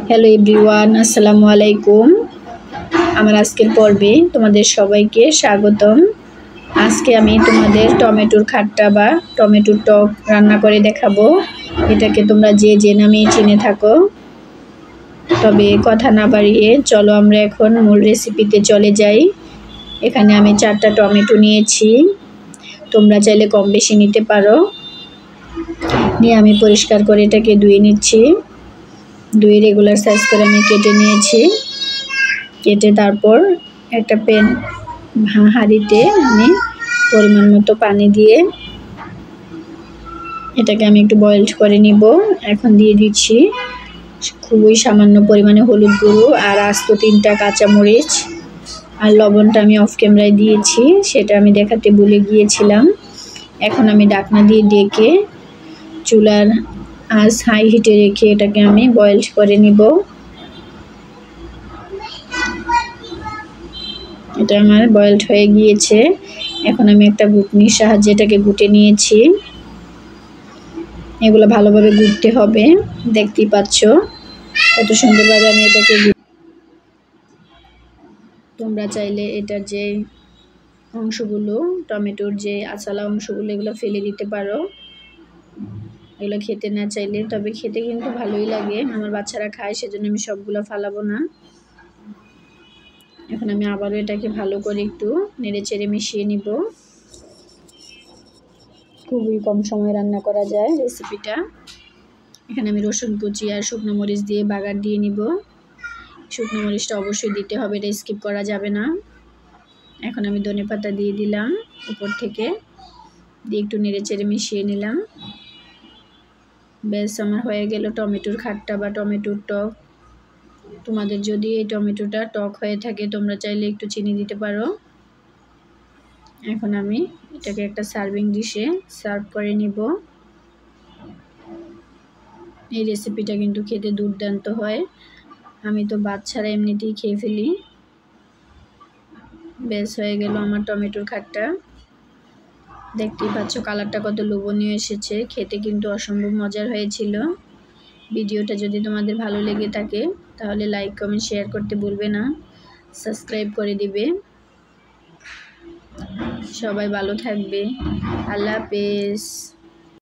Hello everyone, আসসালামু আলাইকুম। আমার আজকের পর্বে তোমাদের সবাইকে স্বাগতম। আজকে আমি তোমাদের টমেটোর খাট্টা বা টমেটোর টক রান্না করে দেখাবো। এটাকে তোমরা যে নামে চিনে থাকো। তবে কথা না বাড়িয়ে চলো আমরা এখন মূল রেসিপিতে চলে যাই। এখানে আমি 4টা টমেটো নিয়েছি, তোমরা চাইলে কম বেশি নিতে পারো। নিয়ে আমি পরিষ্কার করে এটাকে ধুয়ে নিচ্ছি। ধুয়ে রেগুলার সাইজ করে আমি কেটে নিয়েছি। কেটে তারপর একটা হাঁড়িতে আমি পরিমাণ মতো পানি দিয়ে এটাকে আমি একটু বয়েলড করে নিব। এখন দিয়ে দিচ্ছি খুবই সামান্য পরিমাণে হলুদ গুঁড়ো আর আস্ত 3টা কাঁচামরিচ, আর লবণটা আমি অফ ক্যামেরায় দিয়েছি, সেটা আমি দেখাতে ভুলে গিয়েছিলাম। এখন আমি ঢাকনা দিয়ে ডেকে চুলার আঁচ হাই হিটে রেখে এটাকে আমি বয়েলড করে নিব। এটা আমার বয়েলড হয়ে গিয়েছে। এখন আমি একটা ঘুটনির সাহায্যে এটাকে ঘুটে নিয়েছি। এগুলো ভালোভাবে ঘুটতে হবে, দেখতেই পাচ্ছ কত সুন্দরভাবে আমি এটাকে। তোমরা চাইলে এটার যে অংশগুলো, টমেটোর যে আঁচালা অংশগুলো, এগুলো ফেলে দিতে পারো। এগুলো খেতে না চাইলে, তবে খেতে কিন্তু ভালোই লাগে। আমার বাচ্চারা খায়, সেজন্য আমি সবগুলো ফালাবো না। এখন আমি আবারও এটাকে ভালো করে একটু নেড়ে চেড়ে মিশিয়ে নিব। খুবই কম সময়ে রান্না করা যায় রেসিপিটা। এখানে আমি রসুন কুচি আর শুকনো মরিচ দিয়ে বাগার দিয়ে নিব। শুকনো মরিচটা অবশ্যই দিতে হবে, এটা স্কিপ করা যাবে না। এখন আমি ধনেপাতা দিয়ে দিলাম উপর থেকে, দিয়ে একটু নেড়ে চেড়ে মিশিয়ে নিলাম। বেশ, আমার হয়ে গেল টমেটোর খাট্টা বা টমেটোর টক। তোমাদের যদি এই টমেটোটা টক হয়ে থাকে, তোমরা চাইলে একটু চিনি দিতে পারো। এখন আমি এটাকে একটা সার্ভিং ডিশে সার্ভ করে নিব। এই রেসিপিটা কিন্তু খেতে দুর্দান্ত হয়। আমি তো বাচ্চারা এমনিতেই খেয়ে ফেলি। বেশ, হয়ে গেল আমার টমেটোর খাট্টা। দেখতেই পাচ্ছ কালারটা কত লোভনীয় এসেছে, খেতে কিন্তু অসম্ভব মজার হয়েছিল। ভিডিওটা যদি তোমাদের ভালো লেগে থাকে তাহলে লাইক কমেন্ট শেয়ার করতে ভুলবে না, সাবস্ক্রাইব করে দিবে। সবাই ভালো থাকবে। আল্লাহ হাফেজ।